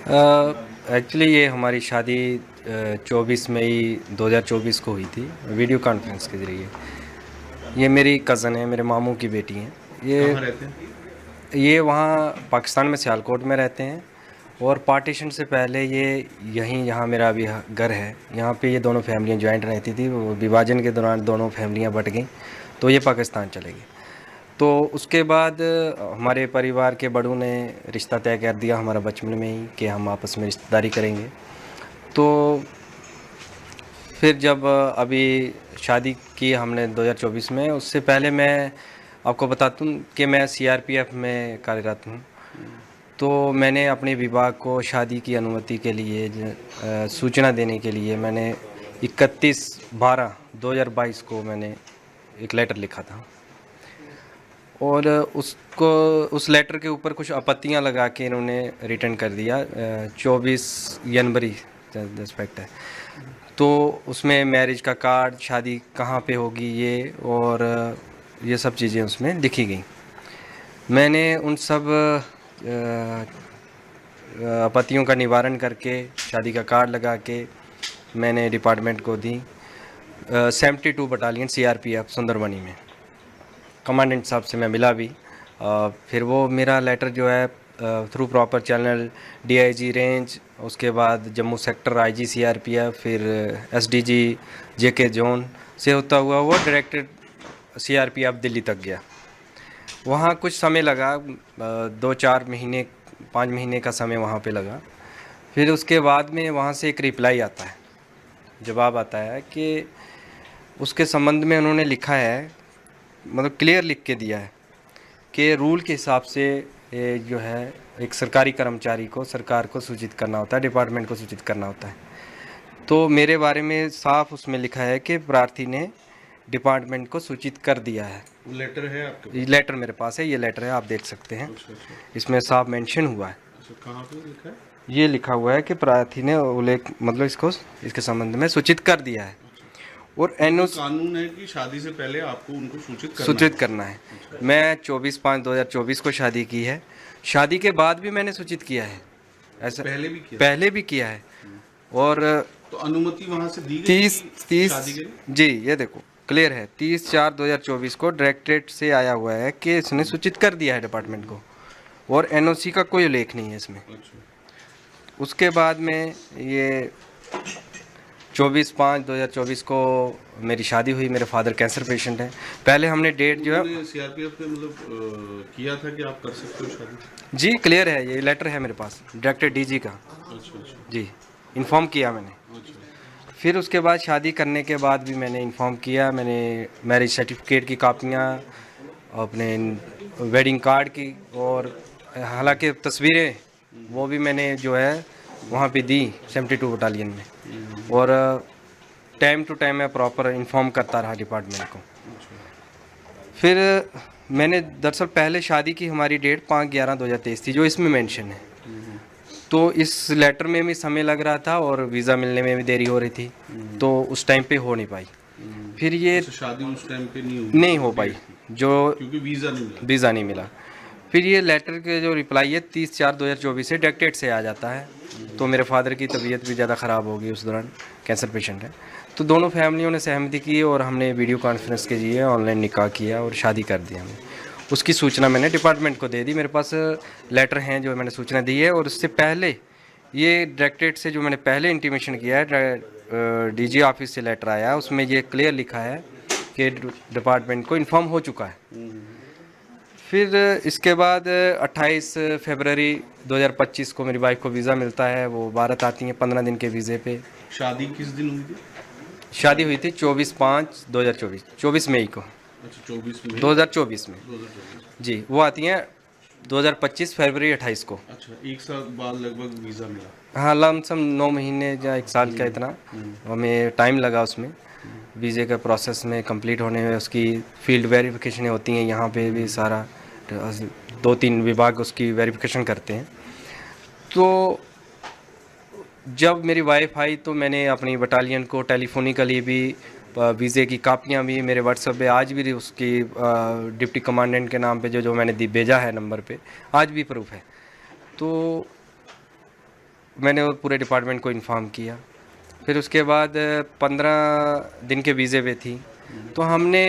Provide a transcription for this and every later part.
Actually ये हमारी शादी 24 मई 2024 को हुई थी, वीडियो कॉन्फ्रेंस के ज़रिए। ये मेरी कज़न है, मेरे मामू की बेटी हैं। कहाँ रहते हैं? ये वहाँ पाकिस्तान में सियालकोट में रहते हैं, और पार्टीशन से पहले ये यहाँ मेरा अभी घर है, यहाँ पे ये दोनों फैमिलियाँ जॉइंट रहती थी। वो विभाजन के दौरान दोनों फैमिलियाँ बट गईं, तो ये पाकिस्तान चले गए। तो उसके बाद हमारे परिवार के बड़ों ने रिश्ता तय कर दिया हमारा बचपन में ही कि हम आपस में रिश्तेदारी करेंगे। तो फिर जब अभी शादी की हमने 2024 में, उससे पहले मैं आपको बता दूं कि मैं सीआरपीएफ में कार्यरत हूं। तो मैंने अपने विभाग को शादी की अनुमति के लिए सूचना देने के लिए मैंने 31/12/2022 को मैंने एक लेटर लिखा था, और उसको उस लेटर के ऊपर कुछ आपत्तियां लगा के इन्होंने रिटर्न कर दिया। 24 जनवरी रिस्पेक्ट है। तो उसमें मैरिज का कार्ड, शादी कहाँ पे होगी ये, और ये सब चीज़ें उसमें लिखी गई। मैंने उन सब आपत्तियों का निवारण करके शादी का कार्ड लगा के मैंने डिपार्टमेंट को दी। 72 बटालियन सीआरपीएफ सुंदरबनी में कमांडेंट साहब से मैं मिला भी। फिर वो मेरा लेटर जो है through proper channel DIG range, उसके बाद जम्मू सेक्टर आईजी सीआरपीएफ, फिर एसडीजी जेके जोन से होता हुआ वो डायरेक्टेड सीआरपीएफ दिल्ली तक गया। वहाँ कुछ समय लगा, 2-4 महीने 5 महीने का समय वहाँ पे लगा। फिर उसके बाद में वहाँ से एक रिप्लाई आता है, जवाब आता है कि उसके संबंध में उन्होंने लिखा है, मतलब क्लियर लिख के दिया है कि रूल के हिसाब से ये जो है एक सरकारी कर्मचारी को सरकार को सूचित करना होता है, डिपार्टमेंट को सूचित करना होता है। तो मेरे बारे में साफ उसमें लिखा है कि प्रार्थी ने डिपार्टमेंट को सूचित कर दिया है। लेटर है आपके ये पास? लेटर मेरे पास है, ये लेटर है, आप देख सकते हैं। अच्छा अच्छा। इसमें साफ मेंशन हुआ है, अच्छा, कहाँ पे लिखा है? ये लिखा हुआ है कि प्रार्थी ने उल्लेख मतलब इसके संबंध में सूचित कर दिया है। अच्छा, और ये कोई एनओसी कानून है कि शादी से पहले आपको उनको सूचित करना सूचित है? करना है। अच्छा। मैं 24/5/2024 को शादी की है। शादी के बाद भी मैंने सूचित किया है, ऐसा पहले भी किया? पहले भी किया है। और तो अनुमति वहां से दी गई 30 कि 30 शादी के लिए? जी, ये देखो क्लियर है, 30/4/2024 को डायरेक्टरेट से आया हुआ है कि इसने सूचित कर दिया है डिपार्टमेंट को, और एनओसी का कोई उल्लेख नहीं है इसमें। अच्छा। उसके बाद में ये 24/5/2024 को मेरी शादी हुई। मेरे फादर कैंसर पेशेंट हैं। पहले हमने डेट जो है, उन्होंने सीआरपीएफ ने मतलब किया था कि आप कर सकते हो शादी? जी क्लियर है, ये लेटर है मेरे पास डायरेक्टर डीजी का। अच्छा अच्छा। जी, इन्फॉर्म किया मैंने। अच्छा। फिर उसके बाद शादी करने के बाद भी मैंने इन्फॉर्म किया, मैंने मैरिज सर्टिफिकेट की कापियाँ, अपने वेडिंग कार्ड की, और हालांकि तस्वीरें वो भी मैंने जो है वहाँ पे दी 72 बटालियन में। और टाइम टू टाइम मैं प्रॉपर इन्फॉर्म करता रहा डिपार्टमेंट को। फिर मैंने दरअसल पहले शादी की हमारी डेट 5/11/2023 थी, जो इसमें मेंशन है। तो इस लेटर में भी समय लग रहा था और वीज़ा मिलने में भी देरी हो रही थी, तो उस टाइम पे हो नहीं पाई। फिर ये अच्छा, शादी उस टाइम पे नहीं होगी? नहीं हो पाई, डेट थी जो क्योंकि वीजा नहीं मिला। वीज़ा नहीं मिला। फिर ये लेटर के जो रिप्लाई है 30/4/2024 से डायरेक्टेड से आ जाता है। तो मेरे फादर की तबीयत भी ज़्यादा ख़राब हो गई उस दौरान, कैंसर पेशेंट है। तो दोनों फैमिलियों ने सहमति की और हमने वीडियो कॉन्फ्रेंस के जरिए ऑनलाइन निकाह किया और शादी कर दी हमने। उसकी सूचना मैंने डिपार्टमेंट को दे दी। मेरे पास लेटर हैं जो मैंने सूचना दी है, और उससे पहले ये डायरेक्टेड से जो मैंने पहले इंटीमेशन किया है, डीजी ऑफिस से लेटर आया, उसमें ये क्लियर लिखा है कि डिपार्टमेंट को इन्फॉर्म हो चुका है। फिर इसके बाद 28 फरवरी 2025 को मेरी वाइफ को वीज़ा मिलता है, वो भारत आती हैं 15 दिन के वीज़े पे। शादी किस दिन हुई थी? शादी हुई थी 24/5/2024, 24 मई को, अच्छा, 24 मई 2024 में। 2024। जी, वो आती हैं 2025 फरवरी 28 को। अच्छा, एक साल बाद लगभग वीजा मिला। हाँ, लमसम 9 महीने या 1 साल का इतना हमें टाइम लगा उसमें, वीज़े का प्रोसेस में कंप्लीट होने में। उसकी फील्ड वेरिफिकेशनें होती हैं यहाँ पे भी, सारा 2-3 विभाग उसकी वेरिफिकेशन करते हैं। तो जब मेरी वाइफ आई तो मैंने अपनी बटालियन को टेलीफोनिकली भी वीज़े की कापियाँ भी मेरे व्हाट्सएप पे आज भी उसकी डिप्टी कमांडेंट के नाम पे, जो जो मैंने भेजा है नंबर पे, आज भी प्रूफ है। तो 25 फरवरी 2025 को मैंने वीज़ा अप्लाई किया, और 26 फरवरी 2025 को मैंने वो पूरे डिपार्टमेंट को इन्फॉर्म किया। फिर उसके बाद 15 दिन के वीज़े पे थी, तो हमने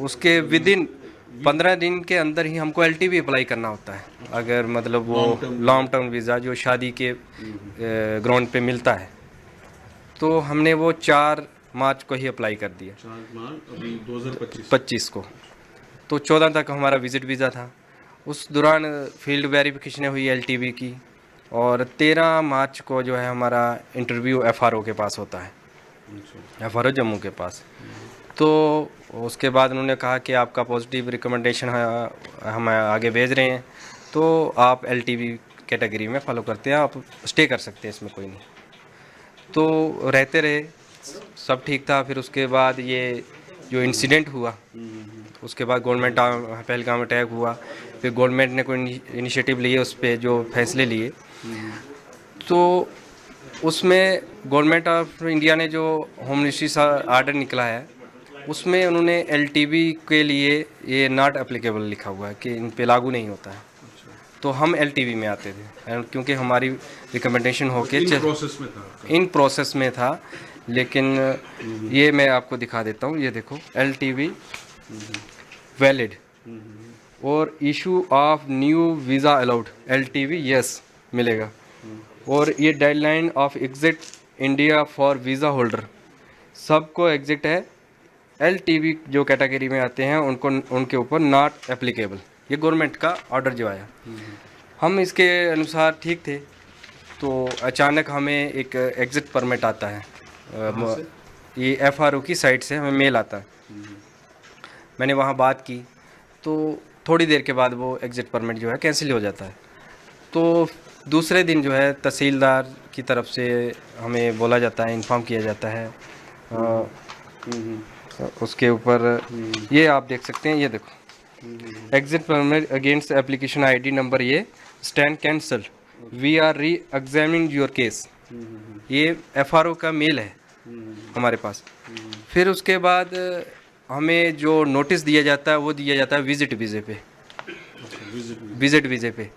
उसके विदिन 15 दिन के अंदर ही हमको LTV अप्लाई करना होता है, अगर मतलब वो लॉन्ग टर्म वीज़ा जो शादी के ग्राउंड पे मिलता है। तो हमने वो 4 मार्च को ही अप्लाई कर दिया, 4 मार्च अभी 2025। 25 को। तो 14 तक हमारा विज़िट वीज़ा था। उस दौरान फील्ड वेरिफिकेशन हुई LTV की, और 13 मार्च को जो है हमारा इंटरव्यू FRO के पास होता है, FRO जम्मू के पास। तो उसके बाद उन्होंने कहा कि आपका पॉजिटिव रिकमेंडेशन हम आगे भेज रहे हैं, तो आप LTV कैटेगरी में फॉलो करते हैं, आप स्टे कर सकते हैं, इसमें कोई नहीं। तो रहते रहे, सब ठीक था। फिर उसके बाद ये जो इंसिडेंट हुआ, उसके बाद गवर्नमेंट पहलगाम अटैक हुआ, फिर गवर्नमेंट ने कोई इनिशिएटिव लिए, उस पर जो फैसले लिए, तो उसमें गवर्नमेंट ऑफ इंडिया ने जो होम मिनिस्ट्री से आर्डर निकला है, उसमें उन्होंने LTV के लिए ये नॉट एप्लीकेबल लिखा हुआ है कि इन पे लागू नहीं होता है। तो हम LTV में आते थे, क्योंकि हमारी रिकमेंडेशन होके इन प्रोसेस में था। लेकिन ये मैं आपको दिखा देता हूँ, ये देखो LTV वैलिड और issue of new visa allowed, LTV yes मिलेगा। और ये deadline of exit India for visa holder, सबको एग्जिट है। LTV जो कैटेगरी में आते हैं उनको, उनके ऊपर नॉट एप्लीकेबल, ये गवर्नमेंट का ऑर्डर जो आया। हम इसके अनुसार ठीक थे, तो अचानक हमें एक एग्ज़िट परमिट आता है, ये FRO की साइट से हमें मेल आता है। मैंने वहाँ बात की, तो थोड़ी देर के बाद वो एग्ज़िट परमिट जो है कैंसिल हो जाता है। तो दूसरे दिन जो है तहसीलदार की तरफ से हमें बोला जाता है, इन्फॉर्म किया जाता है। उसके ऊपर ये आप देख सकते हैं, ये देखो exit permit against application ID number, ये स्टैंड कैंसल, वी आर री एग्जामिनिंग योर केस। ये FRO का मेल है हमारे पास। फिर उसके बाद हमें जो नोटिस दिया जाता है वो दिया जाता है विजिट वीज़े पे, विजिट वीज़े पे,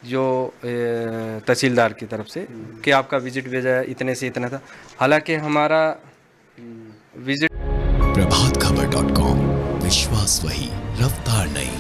जो तहसीलदार की तरफ से कि आपका विजिट वीज़ा इतने से इतना था। हालांकि हमारा विजिट प्रभातखबर.com, विश्वास वही, रफ्तार नहीं।